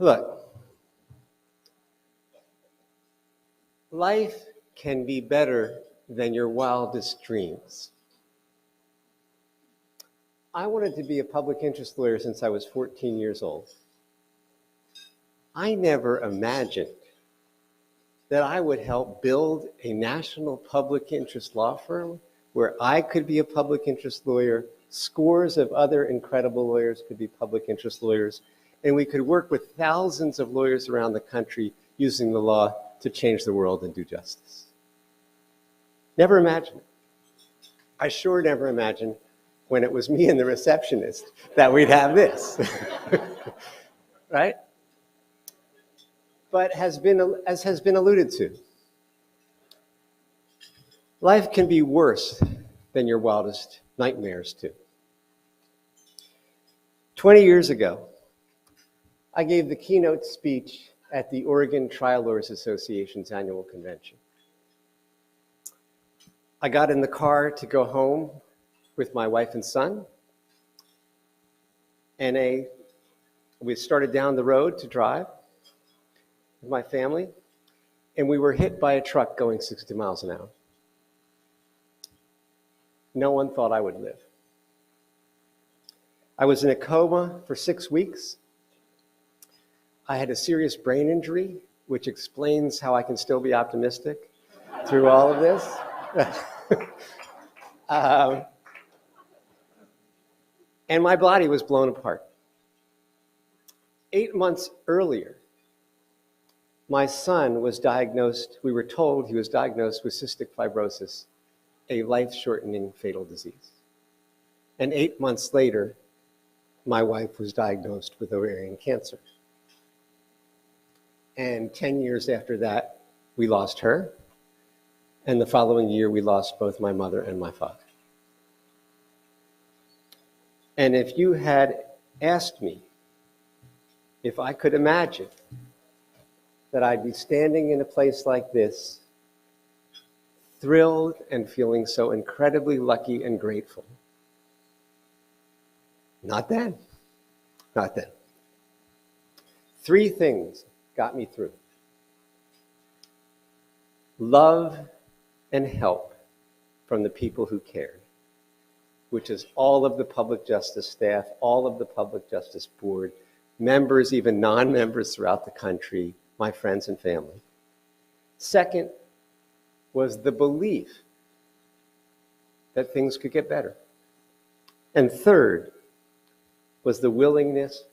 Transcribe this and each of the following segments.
Look, life can be better than your wildest dreams. I wanted to be a public interest lawyer since I was 14 years old. I never imagined that I would help build a national public interest law firm where I could be a public interest lawyer, scores of other incredible lawyers could be public interest lawyers, and we could work with thousands of lawyers around the country using the law to change the world and do justice. Never imagined it. I sure never imagined when it was me and the receptionist that we'd have this, right? But as has been alluded to, life can be worse than your wildest nightmares too. 20 years ago, I gave the keynote speech at the Oregon Trial Lawyers Association's annual convention. I got in the car to go home with my wife and son, and we started down the road to drive with my family, and we were hit by a truck going 60 miles an hour. No one thought I would live. I was in a coma for 6 weeks. I had a serious brain injury, which explains how I can still be optimistic through all of this. And my body was blown apart. 8 months earlier, my son was diagnosed, we were told he was diagnosed with cystic fibrosis, a life-shortening fatal disease. And 8 months later, my wife was diagnosed with ovarian cancer. And 10 years after that, we lost her. And the following year, we lost both my mother and my father. And if you had asked me if I could imagine that I'd be standing in a place like this, thrilled and feeling so incredibly lucky and grateful, not then. 3 things got me through. Love and help from the people who cared, which is all of the public justice staff, all of the public justice board, members, even non-members throughout the country, my friends and family. Second was the belief that things could get better. And third was the willingness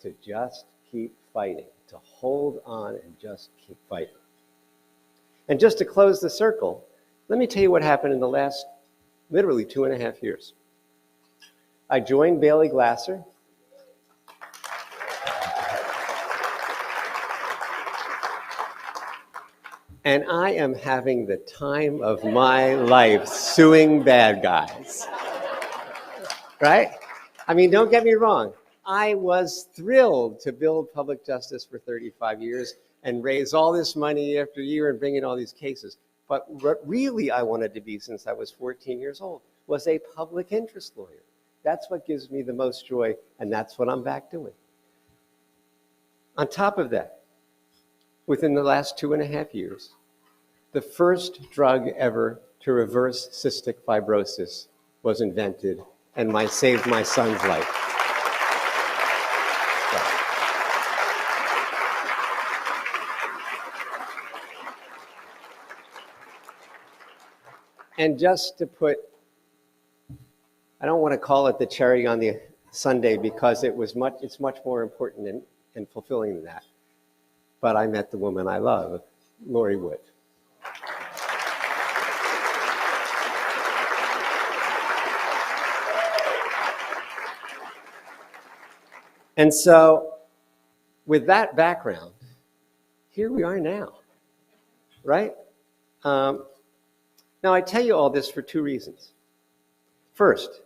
to just keep fighting, to hold on and just keep fighting. And just to close the circle, let me tell you what happened in the last literally 2.5 years. I joined Bailey Glasser. And I am having the time of my life suing bad guys. Right? I mean, don't get me wrong. I was thrilled to build public justice for 35 years and raise all this money year after year and bring in all these cases. But what really I wanted to be since I was 14 years old was a public interest lawyer. That's what gives me the most joy, and that's what I'm back doing. On top of that, within the last 2.5 years, the first drug ever to reverse cystic fibrosis was invented and saved my son's life. And just to put, I don't want to call it the cherry on the sundae because it's much more important and fulfilling than that. But I met the woman I love, Lori Wood. And so, with that background, here we are now, right? Now, I tell you all this for 2 reasons. First,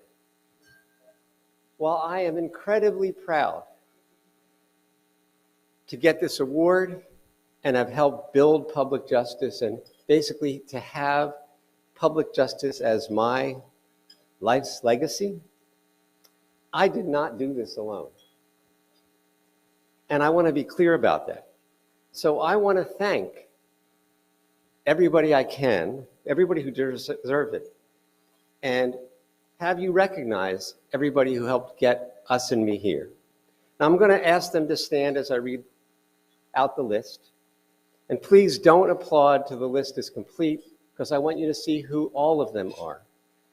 while I am incredibly proud to get this award and have helped build public justice and basically to have public justice as my life's legacy, I did not do this alone. And I want to be clear about that. So I want to thank everybody I can, everybody who deserves it, and have you recognize everybody who helped get us and me here. Now I'm going to ask them to stand as I read out the list. And please don't applaud till the list is complete, because I want you to see who all of them are.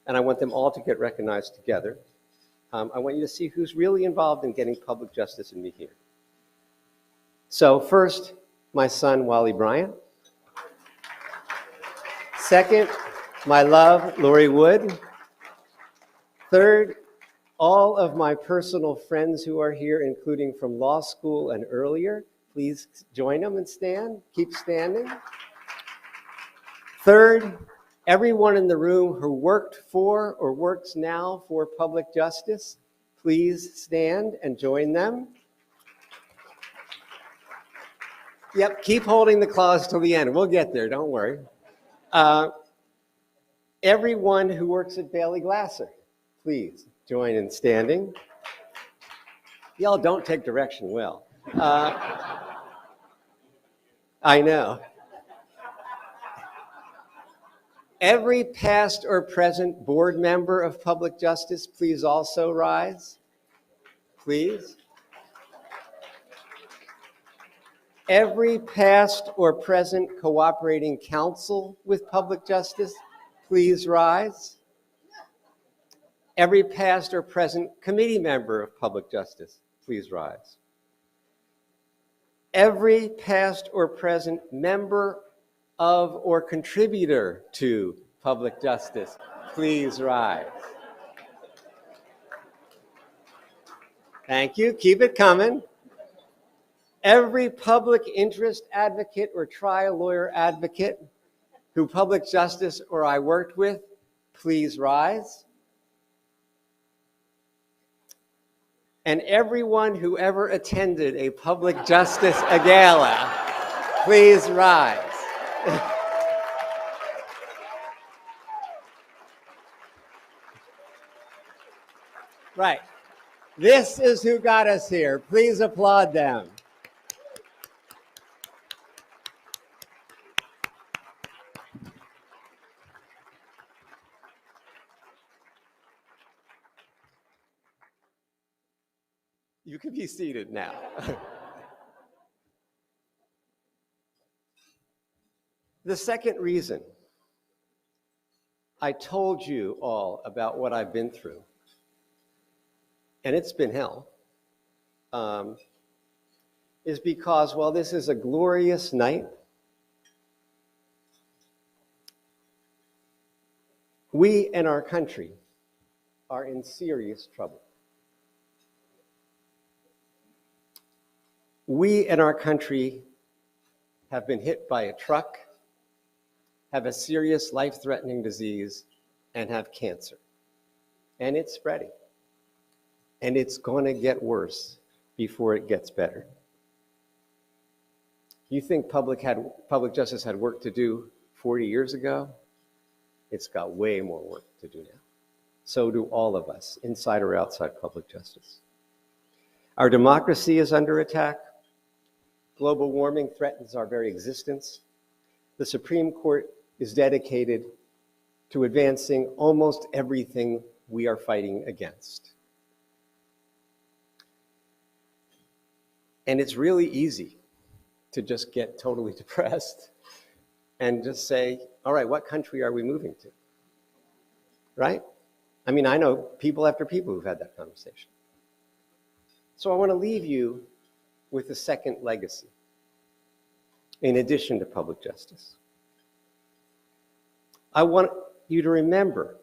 And I want them all to get recognized together. I want you to see who's really involved in getting public justice and me here. So first, my son, Wally Bryant. Second, my love, Lori Wood. Third, all of my personal friends who are here, including from law school and earlier. Please join them and stand. Keep standing. Third, everyone in the room who worked for or works now for public justice, please stand and join them. Yep, keep holding the clause till the end. We'll get there, don't worry. Everyone who works at Bailey Glasser, please join in standing. Y'all don't take direction well. I know. Every past or present board member of public justice, please also rise. Please. Every past or present cooperating counsel with public justice, please rise. Every past or present committee member of public justice, please rise. Every past or present member of or contributor to public justice, please rise. Thank you. Keep it coming. Every public interest advocate or trial lawyer advocate who public justice or I worked with, please rise. And everyone who ever attended a public justice gala, please rise. Right. This is who got us here. Please applaud them. You can be seated now. The second reason I told you all about what I've been through, and it's been hell, is because while this is a glorious night, we and our country are in serious trouble. We and our country have been hit by a truck, have a serious life-threatening disease, and have cancer. And it's spreading. And it's going to get worse before it gets better. You think public justice had work to do 40 years ago? It's got way more work to do now. So do all of us, inside or outside public justice. Our democracy is under attack. Global warming threatens our very existence. The Supreme Court is dedicated to advancing almost everything we are fighting against. And it's really easy to just get totally depressed and just say, all right, what country are we moving to? Right? I mean, I know people after people who've had that conversation. So I want to leave you with a second legacy, in addition to public justice. I want you to remember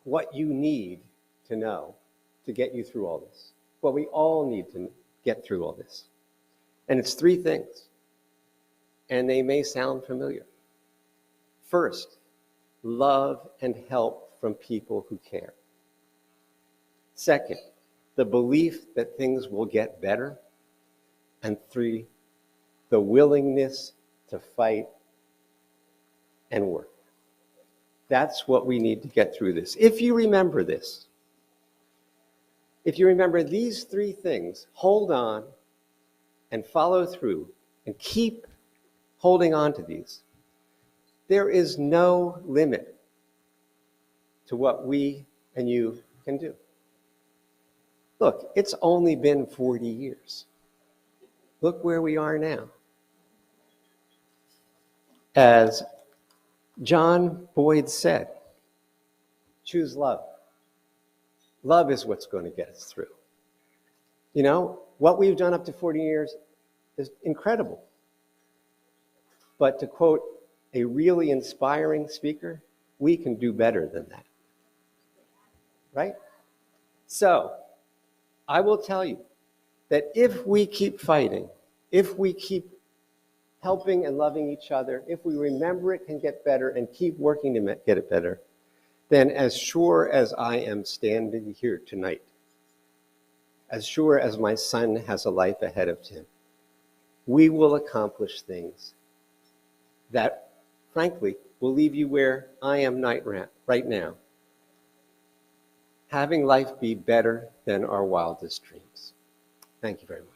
what you need to know to get you through all this, what we all need to get through all this. And it's three things, and they may sound familiar. First, love and help from people who care. Second, the belief that things will get better. And three, the willingness to fight and work. That's what we need to get through this. If you remember this, if you remember these three things, hold on and follow through and keep holding on to these, there is no limit to what we and you can do. Look, it's only been 40 years. Look where we are now. As John Boyd said, choose love. Love is what's going to get us through. You know, what we've done up to 40 years is incredible. But to quote a really inspiring speaker, we can do better than that. Right? So, I will tell you that if we keep fighting, if we keep helping and loving each other, if we remember it can get better and keep working to get it better, then as sure as I am standing here tonight, as sure as my son has a life ahead of him, we will accomplish things that, frankly, will leave you where I am right now, having life be better than our wildest dreams. Thank you very much.